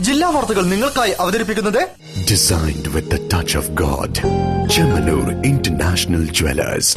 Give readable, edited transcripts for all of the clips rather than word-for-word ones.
ജില്ലാ വാർത്തകൾ നിങ്ങൾക്കായി അവതരിപ്പിക്കുന്നത് Designed with the touch of God. Chemanur International Jewelers.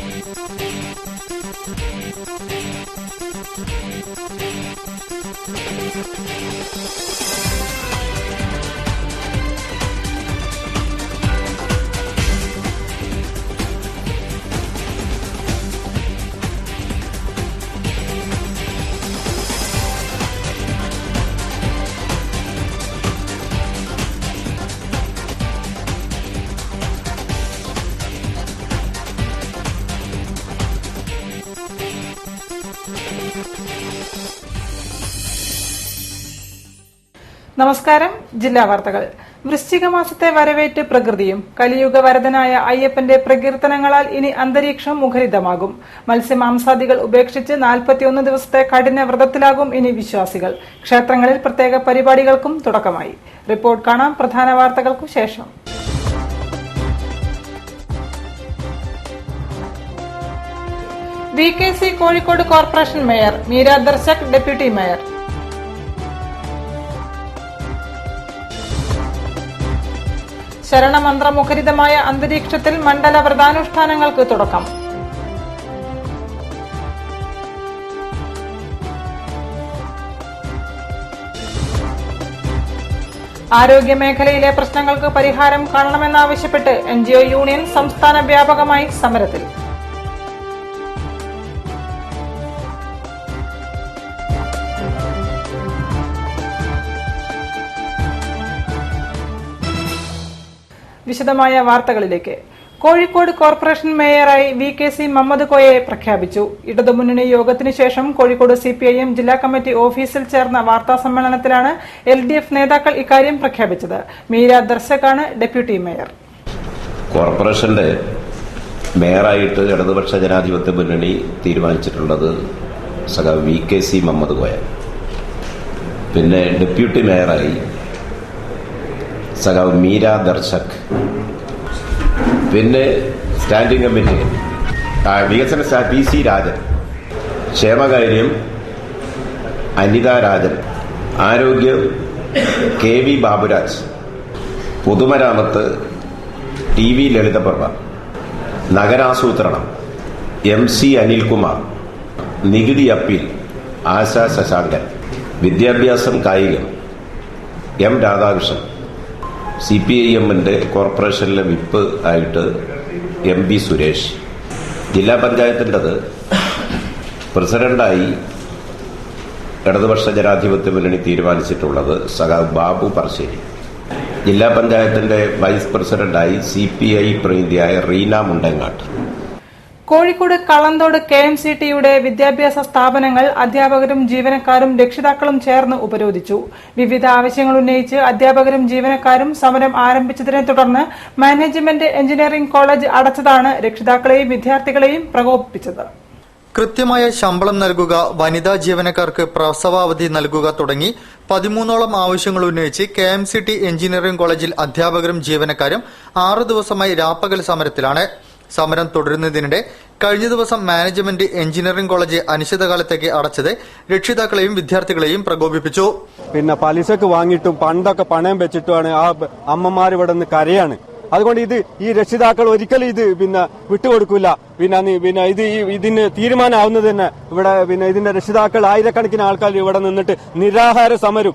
നമസ്കാരം. ജില്ലാ വാർത്തകൾ. വൃശ്ചിക മാസത്തെ വരവേറ്റ് പ്രകൃതിയും കലിയുഗ വരദനായ അയ്യപ്പന്റെ പ്രകീർത്തനങ്ങളാൽ ഇനി അന്തരീക്ഷം മുഖരിതമാകും. മത്സ്യമാംസാദികൾ ഉപേക്ഷിച്ച് 41 ദിവസത്തെ കഠിന വ്രതത്തിലാകും ഇനി വിശ്വാസികൾ. ക്ഷേത്രങ്ങളിൽ പ്രത്യേക പരിപാടികൾക്കും തുടക്കമായി. റിപ്പോർട്ട് കാണാം പ്രധാന വാർത്തകൾക്കു ശേഷം. VKC Kozhikode corporation mayor Meera Darshak deputy mayor. ശരണമന്ത്രമുഖരിതമായ അന്തരീക്ഷത്തിൽ മണ്ഡല വ്രതാനുഷ്ഠാനങ്ങൾക്ക് തുടക്കം. ആരോഗ്യമേഖലയിലെ പ്രശ്നങ്ങൾക്ക് പരിഹാരം കാണണമെന്നാവശ്യപ്പെട്ട് NGO യൂണിയൻ സംസ്ഥാന വ്യാപകമായി സമരത്തിൽ. വിശദമായ വാർത്തകളിലേക്ക്. കോഴിക്കോട് കോർപ്പറേഷൻ മേയറായി VKC മുഹമ്മദ് കോയയെ പ്രഖ്യാപിച്ചു. ഇടതുമുന്നണി യോഗത്തിനു ശേഷം കോഴിക്കോട് CPIM ജില്ലാ കമ്മിറ്റി ഓഫീസിൽ ചേർന്ന വാർത്താ സമ്മേളനത്തിലാണ് LDF നേതാക്കൾ ഇക്കാര്യം പ്രഖ്യാപിച്ചത്. മീര ദർശകാണ് ഡെപ്യൂട്ടി മേയർ. കോർപ്പറേഷന്റെ മേയറായിട്ട് ഇടതുപക്ഷ ജനാധിപത്യ മുന്നണി തീരുമാനിച്ചിട്ടുള്ളത് VKC മുഹമ്മദ് കോയ. പിന്നെ ഡെപ്യൂട്ടി മേയറായി മീര ദർശക്. പിന്നെ സ്റ്റാൻഡിംഗ് കമ്മിറ്റി വികസന PC രാജൻ, ക്ഷേമകാര്യം അനിത രാജൻ, ആരോഗ്യം KV ബാബുരാജ്, പൊതുമരാമത്ത് TV ലളിതപ്രഭ, നഗരാസൂത്രണം MC അനിൽകുമാർ, നികുതി അപ്പീൽ ആശ ശശാങ്കൻ, വിദ്യാഭ്യാസം കായികം M രാധാകൃഷ്ണൻ, CPIMന്റെ കോർപ്പറേഷനിലെ വിപ്പ് ആയിട്ട് MB സുരേഷ്. ജില്ലാ പഞ്ചായത്തിൻ്റെത് പ്രസിഡന്റായി ഇടതുപക്ഷ ജനാധിപത്യ മുന്നണി തീരുമാനിച്ചിട്ടുള്ളത് ബാബു പറശ്ശേരി. ജില്ലാ പഞ്ചായത്തിന്റെ വൈസ് പ്രസിഡന്റായി CPI പ്രതിനിധിയായ റീന മുണ്ടങ്ങാട്ട്. കോഴിക്കോട് കളന്തോട് KMCTയുടെ വിദ്യാഭ്യാസ സ്ഥാപനങ്ങൾ അധ്യാപകരും ജീവനക്കാരും രക്ഷിതാക്കളും ചേർന്ന് ഉപരോധിച്ചു. വിവിധ ആവശ്യങ്ങൾ ഉന്നയിച്ച് അധ്യാപകരും ജീവനക്കാരും സമരം ആരംഭിച്ചതിനെ തുടർന്ന് മാനേജ്മെന്റ് എഞ്ചിനീയറിംഗ് കോളേജ് അടച്ചതാണ് രക്ഷിതാക്കളെയും വിദ്യാർത്ഥികളെയും പ്രകോപിപ്പിച്ചത്. കൃത്യമായ ശമ്പളം നൽകുക, വനിതാ ജീവനക്കാർക്ക് പ്രസവാവധി നൽകുക തുടങ്ങി 13ഓളം ആവശ്യങ്ങൾ ഉന്നയിച്ച് KMCT എഞ്ചിനീയറിംഗ് കോളേജിൽ അധ്യാപകരും ജീവനക്കാരും 6 ദിവസമായി രാപ്പകൽ സമരത്തിലാണ്. സമരം തുടരുന്നതിനിടെ കഴിഞ്ഞ ദിവസം മാനേജ്മെന്റ് എഞ്ചിനീയറിംഗ് കോളേജ് അനിശ്ചിതകാലത്തേക്ക് അടച്ചത് രക്ഷിതാക്കളെയും വിദ്യാർത്ഥികളെയും പ്രകോപിപ്പിച്ചു. പിന്നെ പലിശക്ക് വാങ്ങിയിട്ടും പണ്ടൊക്കെ പണയം വെച്ചിട്ടുമാണ് ആ അമ്മമാർ ഇവിടെ നിന്ന് കരയാണ്. അതുകൊണ്ട് ഈ രക്ഷിതാക്കൾ ഒരിക്കലും ഇത് വിട്ടുകൊടുക്കില്ല. ഇതിന് തീരുമാനമാവുന്നത് തന്നെ ഇവിടെ ഇതിന്റെ രക്ഷിതാക്കൾ ആയിരക്കണക്കിന് ആൾക്കാർ ഇവിടെ നിന്നിട്ട് നിരാഹാര സമരം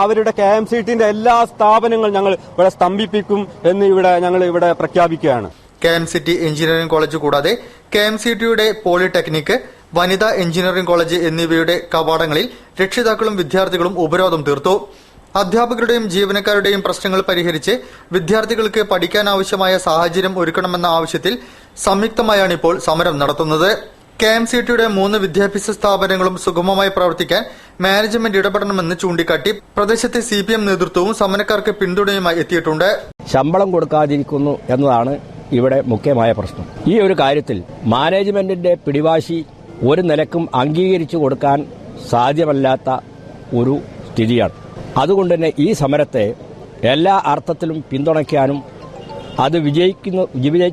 അവരുടെ KMCTന്റെ എല്ലാ സ്ഥാപനങ്ങളും ഞങ്ങൾ ഇവിടെ സ്തംഭിപ്പിക്കും എന്ന് ഞങ്ങൾ ഇവിടെ പ്രഖ്യാപിക്കുകയാണ്. KMCT എഞ്ചിനീയറിംഗ് കോളേജ് കൂടാതെ KMCTയുടെ പോളിടെക്നിക്, വനിതാ എഞ്ചിനീയറിംഗ് കോളേജ് എന്നിവയുടെ കവാടങ്ങളിൽ രക്ഷിതാക്കളും വിദ്യാർത്ഥികളും ഉപരോധം തീർത്തു. അധ്യാപകരുടെയും ജീവനക്കാരുടെയും പ്രശ്നങ്ങൾ പരിഹരിച്ച് വിദ്യാർത്ഥികൾക്ക് പഠിക്കാനാവശ്യമായ സാഹചര്യം ഒരുക്കണമെന്ന ആവശ്യത്തിൽ സംയുക്തമായാണിപ്പോൾ സമരം നടത്തുന്നത്. KMCTയുടെ 3 വിദ്യാഭ്യാസ സ്ഥാപനങ്ങളും സുഗമമായി പ്രവർത്തിക്കാൻ മാനേജ്മെന്റ് ഇടപെടണമെന്ന് ചൂണ്ടിക്കാട്ടി പ്രദേശത്തെ CPM നേതൃത്വവും സമരക്കാർക്ക് പിന്തുണയുമായി എത്തിയിട്ടുണ്ട്. ശമ്പളം കൊടുക്കാതിരിക്കുന്നു എന്നതാണ് ഇവിടെ മുഖ്യമായ പ്രശ്നം. ഈ ഒരു കാര്യത്തിൽ മാനേജ്മെന്റിന്റെ പിടിവാശി ഒരു നിലക്കും അംഗീകരിച്ചു കൊടുക്കാൻ സാധ്യമല്ലാത്ത ഒരു സ്ഥിതിയാണ്. അതുകൊണ്ട് തന്നെ ഈ സമരത്തെ എല്ലാ അർത്ഥത്തിലും പിന്തുണയ്ക്കാനും അത്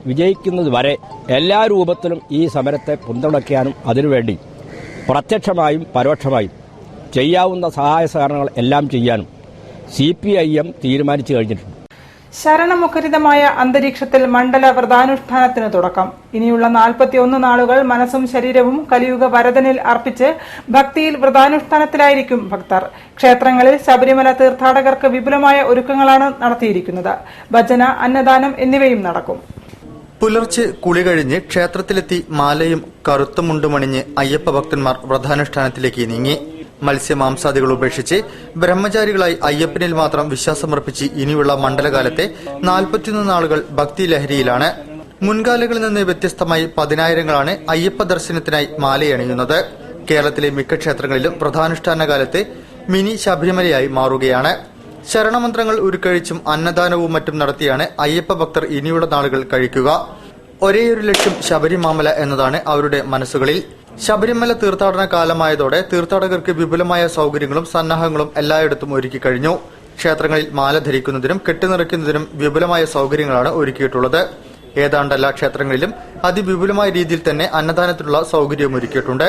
വിജയിക്കുന്നത് വരെ എല്ലാ രൂപത്തിലും ഈ സമരത്തെ പിന്തുണയ്ക്കാനും അതിനുവേണ്ടി പ്രത്യക്ഷമായും പരോക്ഷമായും ചെയ്യാവുന്ന സഹായ സഹകരണങ്ങൾ എല്ലാം ചെയ്യാനും CPIM തീരുമാനിച്ചു കഴിഞ്ഞിട്ടുണ്ട്. ശരണമുഖരിതമായ അന്തരീക്ഷത്തിൽ മണ്ഡല വ്രതാനുഷ്ഠാനത്തിന് തുടക്കം. ഇനിയുള്ള 41 നാളുകൾ മനസ്സും ശരീരവും കലിയുഗ വരദനിൽ അർപ്പിച്ച് ഭക്തിയിൽ വ്രതാനുഷ്ഠാനത്തിലായിരിക്കും ഭക്തർ. ക്ഷേത്രങ്ങളിൽ ശബരിമല തീർത്ഥാടകർക്ക് വിപുലമായ ഒരുക്കങ്ങളാണ് നടത്തിയിരിക്കുന്നത്. ഭജന, അന്നദാനം എന്നിവയും നടക്കും. പുലർച്ചെ കുളി കഴിഞ്ഞ് ക്ഷേത്രത്തിലെത്തി മാലയും കറുത്ത മുണ്ടുമണിഞ്ഞ് അയ്യപ്പ ഭക്തന്മാർ വ്രതാനുഷ്ഠാനത്തിലേക്ക് നീങ്ങി. മത്സ്യമാംസാദികൾ ഉപേക്ഷിച്ച് ബ്രഹ്മചാരികളായി അയ്യപ്പനിൽ മാത്രം വിശ്വാസമർപ്പിച്ച് ഇനിയുള്ള മണ്ഡലകാലത്തെ 41 നാളുകൾ ഭക്തിലഹരിയിലാണ്. മുൻകാലങ്ങളിൽ നിന്ന് വ്യത്യസ്തമായി പതിനായിരങ്ങളാണ് അയ്യപ്പ ദർശനത്തിനായി മാലയണിയുന്നത്. കേരളത്തിലെ മിക്ക ക്ഷേത്രങ്ങളിലും വ്രതാനുഷ്ഠാന കാലത്ത് മിനി ശബരിമലയായി മാറുകയാണ്. ശരണമന്ത്രങ്ങൾ ഉരുക്കഴിച്ചും അന്നദാനവും മറ്റും നടത്തിയാണ് അയ്യപ്പ ഭക്തർ ഇനിയുള്ള നാളുകൾ കഴിക്കുക. ഒരേയൊരു ലക്ഷ്യം ശബരിമാമല എന്നതാണ് അവരുടെ മനസ്സുകളിൽ. ശബരിമല തീർത്ഥാടന കാലമായതോടെ തീർത്ഥാടകർക്ക് വിപുലമായ സൗകര്യങ്ങളും സന്നാഹങ്ങളും എല്ലായിടത്തും ഒരുക്കി കഴിഞ്ഞു. ക്ഷേത്രങ്ങളിൽ മാല ധരിക്കുന്നതിനും കെട്ടിനിറയ്ക്കുന്നതിനും വിപുലമായ സൗകര്യങ്ങളാണ് ഒരുക്കിയിട്ടുള്ളത്. ഏതാണ്ട് എല്ലാ ക്ഷേത്രങ്ങളിലും അതിവിപുലമായ രീതിയിൽ തന്നെ അന്നദാനത്തിനുള്ള സൗകര്യവും ഒരുക്കിയിട്ടുണ്ട്.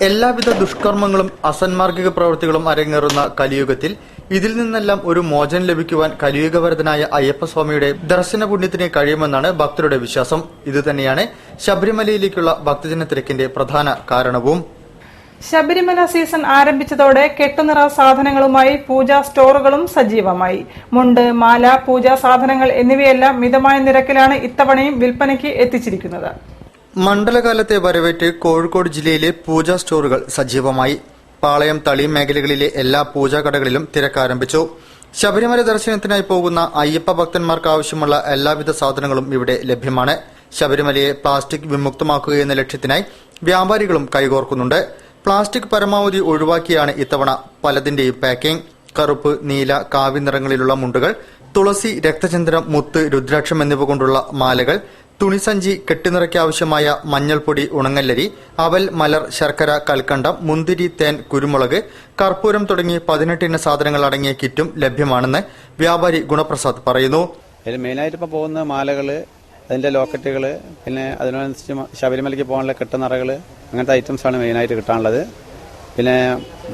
എല്ലാവിധ ദുഷ്കർമ്മങ്ങളും അസന്മാർഗിക പ്രവൃത്തികളും അരങ്ങേറുന്ന കലിയുഗത്തിൽ ഇതിൽ നിന്നെല്ലാം ഒരു മോചനം ലഭിക്കുവാൻ കലിയുഗവരദനായ അയ്യപ്പസ്വാമിയുടെ ദർശന പുണ്യത്തിന് കഴിയുമെന്നാണ് ഭക്തരുടെ വിശ്വാസം. ഇതുതന്നെയാണ് ശബരിമലയിലേക്കുള്ള ഭക്തജന തിരക്കിന്റെ പ്രധാന കാരണവും. ശബരിമല സീസൺ ആരംഭിച്ചതോടെ കെട്ടുനിറ സാധനങ്ങളുമായി പൂജാ സ്റ്റോറുകളും സജീവമായി. മുണ്ട്, മാല, പൂജാ സാധനങ്ങൾ എന്നിവയെല്ലാം മിതമായ നിരക്കിലാണ് ഇത്തവണയും വിൽപ്പനയ്ക്ക് എത്തിച്ചിരിക്കുന്നത്. മണ്ഡലകാലത്തെ വരവേറ്റ് കോഴിക്കോട് ജില്ലയിലെ പൂജാ സ്റ്റോറുകൾ സജീവമായി. പാളയം, തളി മേഖലകളിലെ എല്ലാ പൂജാ കടകളിലും തിരക്കാരംഭിച്ചു. ശബരിമല ദർശനത്തിനായി പോകുന്ന അയ്യപ്പ ഭക്തന്മാർക്ക് ആവശ്യമുള്ള എല്ലാവിധ സാധനങ്ങളും ഇവിടെ ലഭ്യമാണ്. ശബരിമലയെ പ്ലാസ്റ്റിക് വിമുക്തമാക്കുകയെന്ന ലക്ഷ്യത്തിനായി വ്യാപാരികളും കൈകോർക്കുന്നുണ്ട്. പ്ലാസ്റ്റിക് പരമാവധി ഒഴിവാക്കിയാണ് ഇത്തവണ പലതിന്റെയും പാക്കിംഗ്. കറുപ്പ്, നീല, കാവി നിറങ്ങളിലുള്ള മുണ്ടുകൾ, തുളസി, രക്തചന്ദ്രം, മുത്ത്, രുദ്രാക്ഷം എന്നിവ കൊണ്ടുള്ള മാലകൾ, തുണിസഞ്ചി, കെട്ടിനിറയ്ക്കാവശ്യമായ മഞ്ഞൾപ്പൊടി, ഉണങ്ങല്ലരി, അവൽ, മലർ, ശർക്കര, കൽക്കണ്ടം, മുന്തിരി, തേൻ, കുരുമുളക്, കർപ്പൂരം തുടങ്ങി 18 ഇന സാധനങ്ങൾ അടങ്ങിയ കിറ്റും ലഭ്യമാണെന്ന് വ്യാപാരി ഗുണപ്രസാദ് പറയുന്നു. അതിൽ മെയിനായിട്ട് ഇപ്പോൾ പോകുന്ന മാലകൾ, അതിന്റെ ലോക്കറ്റുകൾ, പിന്നെ അതിനനുസരിച്ച് ശബരിമലയ്ക്ക് പോകാനുള്ള കെട്ടുനിറകൾ, അങ്ങനത്തെ ഐറ്റംസാണ് മെയിനായിട്ട് കിട്ടാനുള്ളത്. പിന്നെ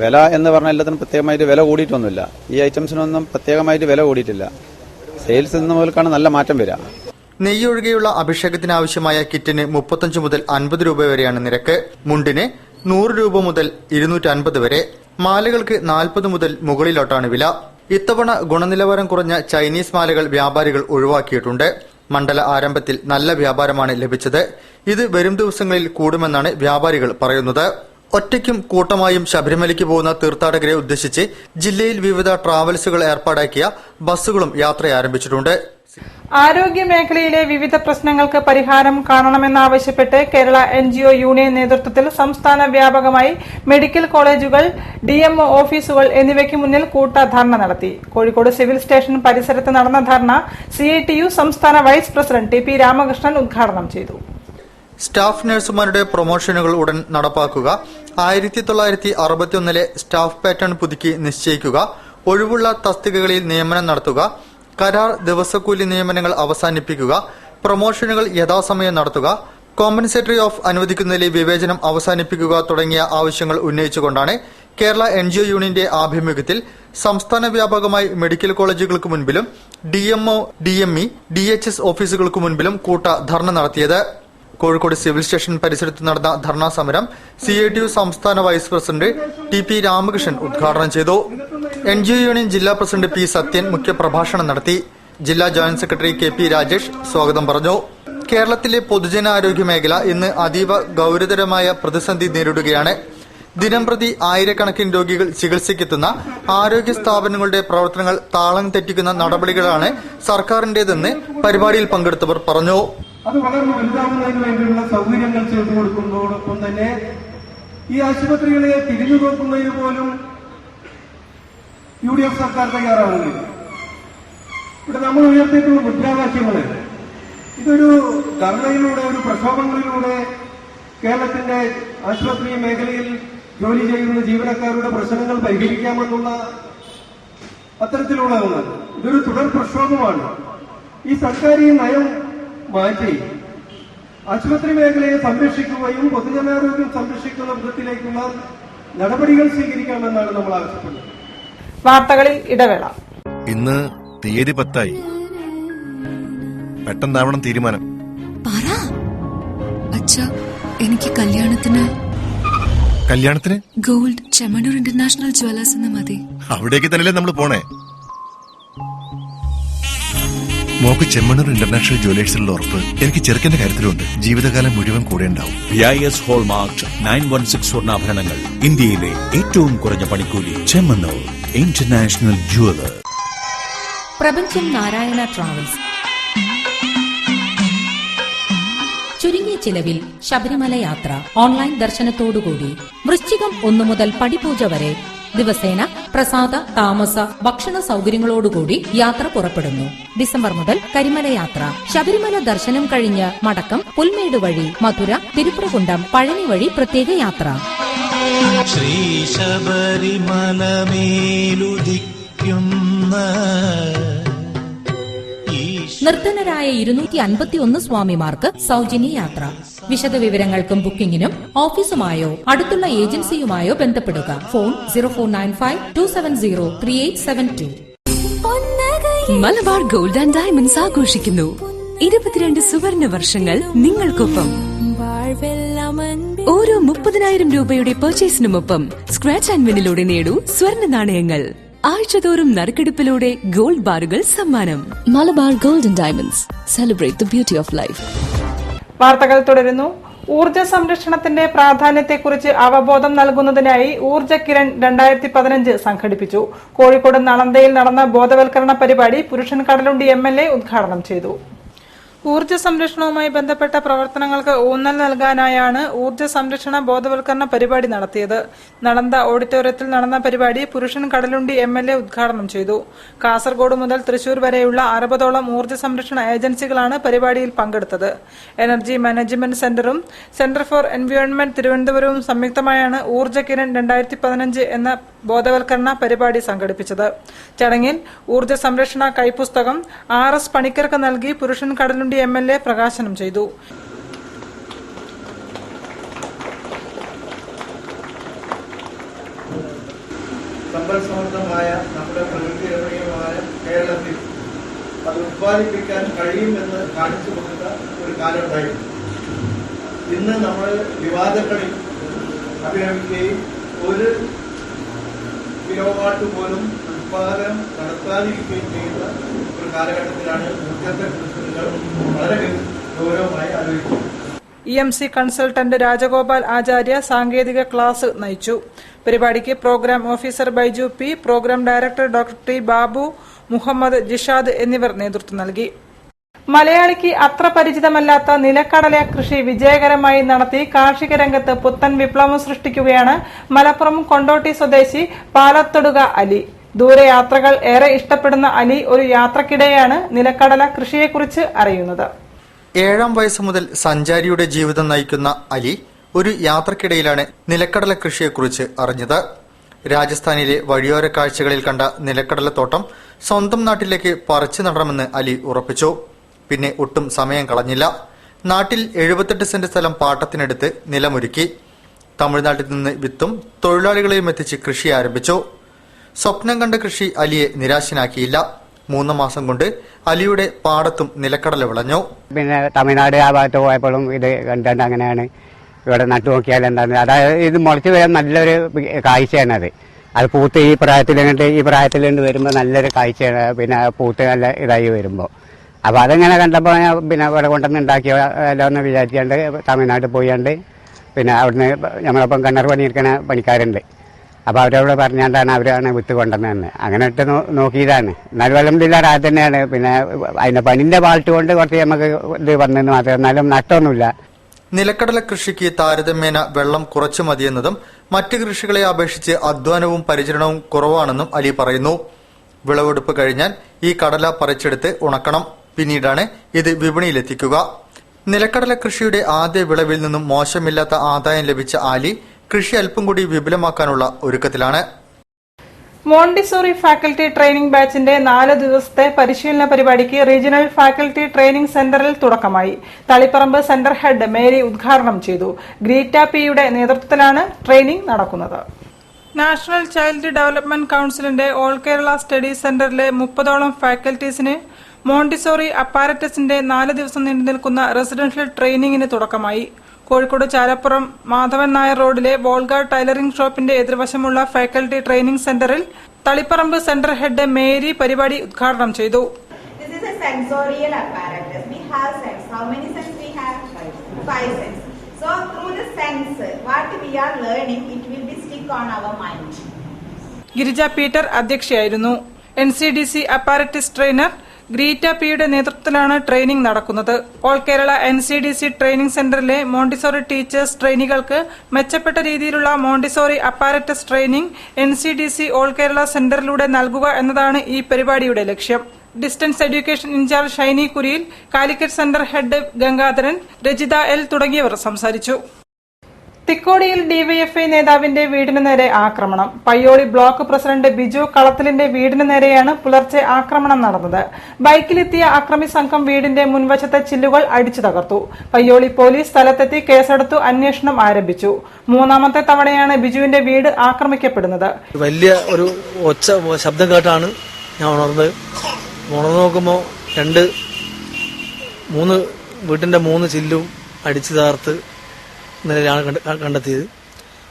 വില എന്ന് പറഞ്ഞാൽ എല്ലാത്തിനും പ്രത്യേകമായിട്ട് വില കൂടിയിട്ടൊന്നുമില്ല. ഈ ഐറ്റംസിനൊന്നും പ്രത്യേകമായിട്ട് വില കൂടിയിട്ടില്ല. സെയിൽസ് ഇന്ന് മുതൽക്കാണ് നല്ല മാറ്റം വരിക. നെയ്യൊഴികെയുള്ള അഭിഷേകത്തിനാവശ്യമായ കിറ്റിന് 35 മുതൽ 50 രൂപ വരെയാണ് നിരക്ക്. മുണ്ടിന് 100 രൂപ മുതൽ 250 വരെ. മാലകൾക്ക് 40 മുതൽ മുകളിലോട്ടാണ് വില. ഇത്തവണ ഗുണനിലവാരം കുറഞ്ഞ ചൈനീസ് മാലകൾ വ്യാപാരികൾ ഒഴിവാക്കിയിട്ടുണ്ട്. മണ്ഡല ആരംഭത്തിൽ നല്ല വ്യാപാരമാണ് ലഭിച്ചത്. ഇത് വരും ദിവസങ്ങളിൽ കൂടുമെന്നാണ് വ്യാപാരികൾ പറയുന്നത്. ഒറ്റയ്ക്കും കൂട്ടമായും ശബരിമലയ്ക്ക് പോകുന്ന തീർത്ഥാടകരെ ഉദ്ദേശിച്ച് ജില്ലയിൽ വിവിധ ട്രാവൽസുകൾ ഏർപ്പാടാക്കിയ ബസ്സുകളും യാത്ര ആരംഭിച്ചിട്ടുണ്ട്. ആരോഗ്യ മേഖലയിലെ വിവിധ പ്രശ്നങ്ങൾക്ക് പരിഹാരം കാണണമെന്നാവശ്യപ്പെട്ട് കേരള NGO യൂണിയൻ നേതൃത്വത്തിൽ സംസ്ഥാന വ്യാപകമായി മെഡിക്കൽ കോളേജുകൾ, DMO ഓഫീസുകൾ എന്നിവയ്ക്ക് മുന്നിൽ കൂട്ട ധർണ നടത്തി. കോഴിക്കോട് സിവിൽ സ്റ്റേഷൻ പരിസരത്ത് നടന്ന ധർണ CITU സംസ്ഥാന വൈസ് പ്രസിഡന്റ് TP രാമകൃഷ്ണൻ ഉദ്ഘാടനം ചെയ്തു. സ്റ്റാഫ് നഴ്സുമാരുടെ പ്രൊമോഷനുകൾ ഉടൻ നടപ്പാക്കുക, 1961 സ്റ്റാഫ് പാറ്റേൺ പുതുക്കി നിശ്ചയിക്കുക, ഒഴിവുള്ള തസ്തികകളിൽ നിയമനം നടത്തുക, കരാർ ദിവസക്കൂലി നിയമനങ്ങൾ അവസാനിപ്പിക്കുക, പ്രൊമോഷനുകൾ യഥാസമയം നടത്തുക, കോമ്പൻസേറ്ററി ഓഫ് അനുവദിക്കുന്നതിലെ വിവേചനം അവസാനിപ്പിക്കുക തുടങ്ങിയ ആവശ്യങ്ങൾ ഉന്നയിച്ചുകൊണ്ടാണ് കേരള NGO യൂണിയന്റെ ആഭിമുഖ്യത്തിൽ സംസ്ഥാന വ്യാപകമായി മെഡിക്കൽ കോളേജുകൾക്ക് മുൻപിലും DMO, DME, DHS ഓഫീസുകൾക്ക് മുൻപിലും കൂട്ട ധർണ നടത്തിയത്. കോഴിക്കോട് സിവിൽ സ്റ്റേഷൻ പരിസരത്ത് നടന്ന ധർണാ സമരം CITU സംസ്ഥാന വൈസ് പ്രസിഡന്റ് TP രാമകൃഷ്ണൻ ഉദ്ഘാടനം ചെയ്തു. NGO യൂണിയൻ ജില്ലാ പ്രസിഡന്റ് P സത്യൻ മുഖ്യപ്രഭാഷണം നടത്തി. ജില്ലാ ജോയിന്റ് സെക്രട്ടറി KP രാജേഷ് സ്വാഗതം പറഞ്ഞു. കേരളത്തിലെ പൊതുജനാരോഗ്യ മേഖല ഇന്ന് അതീവ ഗൌരവതരമായ പ്രതിസന്ധി നേരിടുകയാണ്. ദിനംപ്രതി ആയിരക്കണക്കിന് രോഗികൾ ചികിത്സയ്ക്കെത്തുന്ന ആരോഗ്യ സ്ഥാപനങ്ങളുടെ പ്രവർത്തനങ്ങൾ താളം തെറ്റിക്കുന്ന നടപടികളാണ് സർക്കാരിന്റേതെന്ന് പരിപാടിയിൽ പങ്കെടുത്തവർ പറഞ്ഞു. അത് വളർന്നു വലുതാവുന്നതിന് വേണ്ടിയുള്ള സൗകര്യങ്ങൾ ചെയ്തു കൊടുക്കുന്നതോടൊപ്പം തന്നെ ഈ ആശുപത്രികളെ തിരിഞ്ഞു നോക്കുന്നതിന് പോലും UDF സർക്കാർ തയ്യാറാവുന്നില്ല. ഇവിടെ നമ്മൾ ഉയർത്തിയിട്ടുള്ള മുദ്രാവാക്യങ്ങൾ ഇതൊരു ധർണയിലൂടെ, ഒരു പ്രക്ഷോഭങ്ങളിലൂടെ കേരളത്തിന്റെ ആശുപത്രി മേഖലയിൽ ജോലി ചെയ്യുന്ന ജീവനക്കാരുടെ പ്രശ്നങ്ങൾ പരിഹരിക്കാമെന്നുള്ള അത്തരത്തിലുള്ള ഒന്നാണ്. ഇതൊരു തുടർ പ്രക്ഷോഭമാണ്. ഈ സർക്കാർ ഈ നയം മാറ്റി ആശുപത്രി മേഖലയെ സംരക്ഷിക്കുകയും പൊതുജനാരോഗ്യം സംരക്ഷിക്കുന്ന വിധത്തിലേക്കുള്ള നടപടികൾ സ്വീകരിക്കണമെന്നാണ് നമ്മൾ ആവശ്യപ്പെടുന്നത്. വാർത്തകളിൽ ഇടവേള. ഇന്ന് തീയതി 10 പെട്ടെന്നാവണം തീരുമാനം. പറ അച്ഛാ, എനിക്ക് കല്യാണത്തിന് ഗോൾഡ് ചെമ്മണ്ണൂർ ഇന്റർനാഷണൽ ജ്വല്ലേഴ്സ് എന്ന് മതി. അവിടേക്ക് തന്നെയല്ലേ നമ്മൾ പോണേ. മോക്ക് ചെമ്മണ്ണൂർ ഇന്റർനാഷണൽ ജ്വല്ലേഴ്സിലുള്ള ഉറപ്പ് എനിക്ക് ചെറുക്കന്റെ കാര്യത്തിലുണ്ട്. ജീവിതകാലം മുഴുവൻ കൂടെ ഉണ്ടാവും. BIS ഹോൾമാർക്ക് 916 സ്വർണ്ണാഭരണങ്ങൾ, ഇന്ത്യയിലെ ഏറ്റവും കുറഞ്ഞ പണിക്കൂലി. Chemmanur international Jewellers. പ്രപഞ്ചം നാരായണ ട്രാവൽസ് ചുരുങ്ങിയ ചിലവിൽ ശബരിമല യാത്ര ഓൺലൈൻ ദർശനത്തോടുകൂടി വൃശ്ചികം 1 മുതൽ പടിപൂജ വരെ ദിവസേന പ്രസാദ താമസ ഭക്ഷണ സൗകര്യങ്ങളോടുകൂടി യാത്ര പുറപ്പെടുന്നു. ഡിസംബർ മുതൽ കരിമല യാത്ര. ശബരിമല ദർശനം കഴിഞ്ഞ് മടക്കം പുൽമേട് വഴി മധുര, തിരുപ്പുറകുണ്ടം, പഴനി വഴി പ്രത്യേക യാത്ര. ശ്രീ ശബരിമലമേലുദിക്കുന്ന നിർധനരായ 251 സ്വാമിമാർക്ക് സൗജന്യ യാത്ര. വിശദ വിവരങ്ങൾക്കും ബുക്കിംഗിനും ഓഫീസുമായോ അടുത്തുള്ള ഏജൻസിയുമായോ ബന്ധപ്പെടുക. Phone 0495-270-3872. Malabar gold and diamonds ആഘോഷിക്കുന്നു 22 സുവർണ വർഷങ്ങൾ നിങ്ങൾക്കൊപ്പം. ഓരോ 30,000 രൂപയുടെ പർച്ചേസിനുമൊപ്പം സ്ക്രാച്ച് ആൻഡ് വിന്നിലൂടെ നേടൂ സ്വർണ്ണ നാണയങ്ങൾ. ആഴ്ചതോറും നറുക്കെടുപ്പിലൂടെ ഗോൾഡ് ബാറുകൾ സമ്മാനം. Malabar gold and diamonds, celebrate the beauty of life. വാർത്തകൾ തുടരുന്നു. ഊർജ്ജ സംരക്ഷണത്തിന്റെ പ്രാധാന്യത്തെക്കുറിച്ച് അവബോധം നൽകുന്നതിനായി ഊർജ്ജ കിരൺ 2015 സംഘടിപ്പിച്ചു. കോഴിക്കോട് നളന്തയിൽ നടന്ന ബോധവൽക്കരണ പരിപാടി പുരുഷൻ കടലുണ്ടി MLA ഉദ്ഘാടനം ചെയ്തു. ഊർജ്ജ സംരക്ഷണവുമായി ബന്ധപ്പെട്ട പ്രവർത്തനങ്ങൾക്ക് ഊന്നൽ നൽകാനായാണ് ഊർജ്ജ സംരക്ഷണ ബോധവൽക്കരണ പരിപാടി നടത്തിയത്. നളന്ത ഓഡിറ്റോറിയത്തിൽ നടന്ന പരിപാടി പുരുഷൻ കടലുണ്ടി MLA ഉദ്ഘാടനം ചെയ്തു. കാസർഗോഡ് മുതൽ തൃശൂർ വരെയുള്ള 60ഓളം ഊർജ്ജ സംരക്ഷണ ഏജൻസികളാണ് പരിപാടിയിൽ പങ്കെടുത്തത്. എനർജി മാനേജ്മെന്റ് സെന്ററും സെന്റർ ഫോർ എൻവയോൺമെന്റ് തിരുവനന്തപുരവും സംയുക്തമായാണ് ഊർജ്ജ കിരൺ 2015 എന്ന ബോധവൽക്കരണ പരിപാടി സംഘടിപ്പിച്ചത്. ചടങ്ങിൽ ഊർജ്ജ സംരക്ഷണ കൈപ്പുസ്തകം RS പണിക്കർക്ക് നൽകി പുരുഷൻ കടലുണ്ടി MLA പ്രകാശനം ചെയ്തു. സമ്പൽസമൃദ്ധമായ നമ്മുടെ പ്രകൃതി രമണീയമായ കേരളത്തിൽ അത് ഉത്പാദിപ്പിക്കാൻ കഴിയുമെന്ന് കാണിച്ചു കൊടുത്ത ഒരു കാലമുണ്ടായിരുന്നു. ഇന്ന് നമ്മൾ വിവാദങ്ങളിൽ അഭിനയിക്കുകയും 1 കിലോവാട്ട് പോലും ഉത്പാദനം നടത്താതിരിക്കുകയും ചെയ്യുന്ന ഒരു കാലഘട്ടത്തിലാണ് ഊർജ്ജത്തെ കുറിച്ച് നിങ്ങൾ വളരെ ഗൗരവമായി ആലോചിക്കുന്നത്. EMC കൺസൾട്ടന്റ് രാജഗോപാൽ ആചാര്യ സാങ്കേതിക ക്ലാസ് നയിച്ചു. പരിപാടിക്ക് programme officer Baiju P, programme director doctor T Babu, Muhammad Jishad എന്നിവർ നേതൃത്വം നൽകി. മലയാളിക്ക് അത്ര പരിചിതമല്ലാത്ത നിലക്കടല കൃഷി വിജയകരമായി നടത്തി കാർഷിക രംഗത്ത് പുത്തൻ വിപ്ലവം സൃഷ്ടിക്കുകയാണ് മലപ്പുറം കൊണ്ടോട്ടി സ്വദേശി പാലത്തൊടുക അലി. ദൂരയാത്രകൾ ഏറെ ഇഷ്ടപ്പെടുന്ന അലി ഒരു യാത്രക്കിടെയാണ് നിലക്കടല കൃഷിയെക്കുറിച്ച് അറിയുന്നത്. 7ാം വയസ്സ് മുതൽ സഞ്ചാരിയുടെ ജീവിതം നയിക്കുന്ന അലി ഒരു യാത്രക്കിടയിലാണ് നിലക്കടല കൃഷിയെക്കുറിച്ച് അറിഞ്ഞത്. രാജസ്ഥാനിലെ വഴിയോര കാഴ്ചകളിൽ കണ്ട നിലക്കടലത്തോട്ടം സ്വന്തം നാട്ടിലേക്ക് പറിച്ചു നടണമെന്ന് അലി ഉറപ്പിച്ചു. പിന്നെ ഒട്ടും സമയം കളഞ്ഞില്ല. നാട്ടിൽ 78 സെന്റ് സ്ഥലം പാട്ടത്തിനെടുത്ത് നിലമൊരുക്കി. തമിഴ്നാട്ടിൽ നിന്ന് വിത്തും തൊഴിലാളികളെയും എത്തിച്ച് കൃഷി ആരംഭിച്ചു. സ്വപ്നം കണ്ട കൃഷി അലിയെ നിരാശനാക്കിയില്ല. 3 മാസം കൊണ്ട് അലിയുടെ പാടത്തും നിലക്കടല വിളഞ്ഞു. പിന്നെ തമിഴ്നാട് ആ ഭാഗത്ത് പോയപ്പോഴും ഇത് കണ്ടിട്ട് അങ്ങനെയാണ് ഇവിടെ നട്ടു നോക്കിയാൽ എന്താണ്, അതായത് ഇത് മുളച്ച് വരാൻ നല്ലൊരു കാഴ്ചയാണത്. അത് പൂത്ത് ഈ പ്രായത്തിൽ വരുമ്പോൾ നല്ലൊരു കാഴ്ചയാണ്. പിന്നെ പൂത്ത് നല്ല ഇതായി വരുമ്പോൾ അപ്പോൾ അതങ്ങനെ കണ്ടപ്പോൾ ഞാൻ പിന്നെ ഇവിടെ കൊണ്ടുവന്ന് ഉണ്ടാക്കിയല്ലോ എന്ന് വിചാരിച്ചുകൊണ്ട് തമിഴ്നാട്ടിൽ പോയാണ്ട് പിന്നെ അവിടുന്ന് നമ്മളൊപ്പം കിണർ പണിയെടുക്കുന്ന പണിക്കാരുണ്ട്. അപ്പോൾ അവരോട് പറഞ്ഞാണ്ടാണ് അവരാണ് വിത്ത് കൊണ്ടുവന്നതെന്ന്. അങ്ങനെ ഇട്ട് നോക്കിയതാണ്. എന്നാലും അൽഹംദുലില്ലാ റാഹത്ത് തന്നെയാണ്. പിന്നെ അതിൻ്റെ പനിൻ്റെ പാൾട്ട് കൊണ്ട് കുറച്ച് നമുക്ക് ഇത് വന്നെന്ന് മാത്രം, എന്നാലും നഷ്ടമൊന്നുമില്ല. നിലക്കടല കൃഷിക്ക് താരതമ്യേന വെള്ളം കുറച്ചു മതിയെന്നതും മറ്റ് കൃഷികളെ അപേക്ഷിച്ച് അധ്വാനവും പരിചരണവും കുറവാണെന്നും അലി പറയുന്നു. വിളവെടുപ്പ് കഴിഞ്ഞാൽ ഈ കടല പറിച്ചെടുത്ത് ഉണക്കണം. പിന്നീടാണ് ഇത് വിപണിയിലെത്തിക്കുക. നിലക്കടല കൃഷിയുടെ ആദ്യ വിളവിൽ നിന്നും മോശമില്ലാത്ത ആദായം ലഭിച്ച അലി കൃഷി അല്പം കൂടി വിപുലമാക്കാനുള്ള ഒരുക്കത്തിലാണ്. മോണ്ടിസോറി ഫാക്കൽറ്റി ട്രെയിനിംഗ് ബാച്ചിന്റെ 4 ദിവസത്തെ പരിശീലന പരിപാടിക്ക് റീജിയണൽ ഫാക്കൽറ്റി ട്രെയിനിംഗ് സെന്ററിൽ തുടക്കമായി. തളിപ്പറമ്പ് സെന്റർ ഹെഡ് മേരി ഉദ്ഘാടനം ചെയ്തു. ഗ്രീറ്റ P യുടെ നേതൃത്വത്തിലാണ് ട്രെയിനിംഗ് നടക്കുന്നത്. നാഷണൽ ചൈൽഡ് ഡെവലപ്മെന്റ് കൌൺസിലിന്റെ ഓൾ കേരള സ്റ്റഡി സെന്ററിലെ 30ഓളം ഫാക്കൽറ്റീസിന് മോണ്ടിസോറി അപ്പാരറ്റസിന്റെ 4 ദിവസം നീണ്ടുനിൽക്കുന്ന റെസിഡൻഷ്യൽ ട്രെയിനിങ്ങിന് തുടക്കമായി. കോഴിക്കോട് ചാലപ്പുറം മാധവൻ നായർ റോഡിലെ വോൾഗ ടൈലറിംഗ് ഷോപ്പിന്റെ എതിർവശമുള്ള ഫാക്കൽറ്റി ട്രെയിനിംഗ് സെന്ററിൽ തളിപ്പറമ്പ് സെന്റർ ഹെഡ് മേരി പരിപാടി ഉദ്ഘാടനം ചെയ്തു. So through the sense, what we are learning, it will be stick on our mind. Girija Peter അധ്യക്ഷയായിരുന്നു. NCDC അപ്പാരറ്റിസ് ട്രെയിനർ ഗ്രീറ്റ പിയുടെ നേതൃത്വത്തിലാണ് ട്രെയിനിംഗ് നടക്കുന്നത്. ഓൾ കേരള NCDC ട്രെയിനിംഗ് സെന്ററിലെ മോണ്ടിസോറി ടീച്ചേഴ്സ് ട്രെയിനികൾക്ക് മെച്ചപ്പെട്ട രീതിയിലുള്ള montessori apparatus training NCDC all Kerala സെന്ററിലൂടെ നൽകുക എന്നതാണ് ഈ പരിപാടിയുടെ ലക്ഷ്യം. Distance education incharge Shiny Kuriyil, calicut centre head Gangadharan, Rajitha L തുടങ്ങിയവർ സംസാരിച്ചു. തിക്കോടിയിൽ ഡിവൈഎഫ്ഐ നേതാവിന്റെ വീടിന് നേരെ ആക്രമണം. പയ്യോളി ബ്ലോക്ക് പ്രസിഡന്റ് ബിജു കളത്തിലിന്റെ വീടിന് നേരെയാണ് പുലർച്ചെ ആക്രമണം നടന്നത്. ബൈക്കിലെത്തിയ അക്രമി സംഘം വീടിന്റെ മുൻവശത്തെ ചില്ലുകൾ അടിച്ചു തകർത്തു. പയ്യോളി പോലീസ് സ്ഥലത്തെത്തി കേസെടുത്തു അന്വേഷണം ആരംഭിച്ചു. 3ാമത്തെ തവണയാണ് ബിജുവിന്റെ വീട് ആക്രമിക്കപ്പെടുന്നത്. വലിയ ഒരു ഒച്ച ശബ്ദം കേട്ടാണ് ഞാൻ ഉണർന്നത്. ഉണർന്നു നോക്കുമ്പോൾ 3 വീട്ടിന്റെ 3 ചില്ലും അടിച്ചു തകർത്ത് നിലയിലാണ് കണ്ടെത്തിയത്.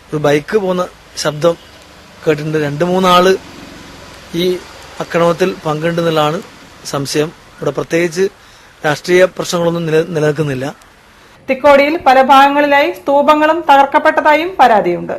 ഒരു ബൈക്ക് പോകുന്ന ശബ്ദം കേട്ടിട്ടുണ്ട്. 2-3 ആള് ഈ ആക്രമണത്തിൽ പങ്കുണ്ടെന്നുള്ളതാണ് സംശയം. ഇവിടെ പ്രത്യേകിച്ച് രാഷ്ട്രീയ പ്രശ്നങ്ങളൊന്നും നിലനിൽക്കുന്നില്ല. തിക്കോടിയിൽ പല ഭാഗങ്ങളിലായി സ്തൂപങ്ങളും തകർക്കപ്പെട്ടതായും പരാതിയുണ്ട്.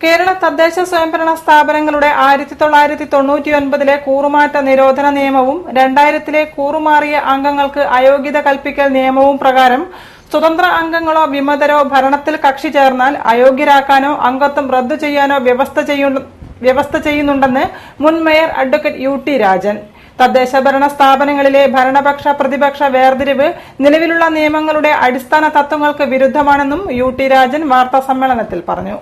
കേരള തദ്ദേശ സ്വയംഭരണ സ്ഥാപനങ്ങളുടെ 1999 കൂറുമാറ്റ നിരോധന നിയമവും 2000 കൂറുമാറിയ അംഗങ്ങൾക്ക് അയോഗ്യത കൽപ്പിക്കൽ നിയമവും പ്രകാരം സ്വതന്ത്ര അംഗങ്ങളോ വിമതരോ ഭരണത്തിൽ കക്ഷി ചേർന്നാൽ അയോഗ്യരാക്കാനോ അംഗത്വം റദ്ദു ചെയ്യാനോ വ്യവസ്ഥ ചെയ്യുന്നുണ്ടെന്ന് മുൻ മേയർ അഡ്വക്കേറ്റ് UT രാജൻ. തദ്ദേശ ഭരണ സ്ഥാപനങ്ങളിലെ ഭരണപക്ഷ പ്രതിപക്ഷ വേർതിരിവ് നിലവിലുള്ള നിയമങ്ങളുടെ അടിസ്ഥാന തത്വങ്ങൾക്ക് വിരുദ്ധമാണെന്നും UT രാജൻ വാർത്താസമ്മേളനത്തിൽ പറഞ്ഞു.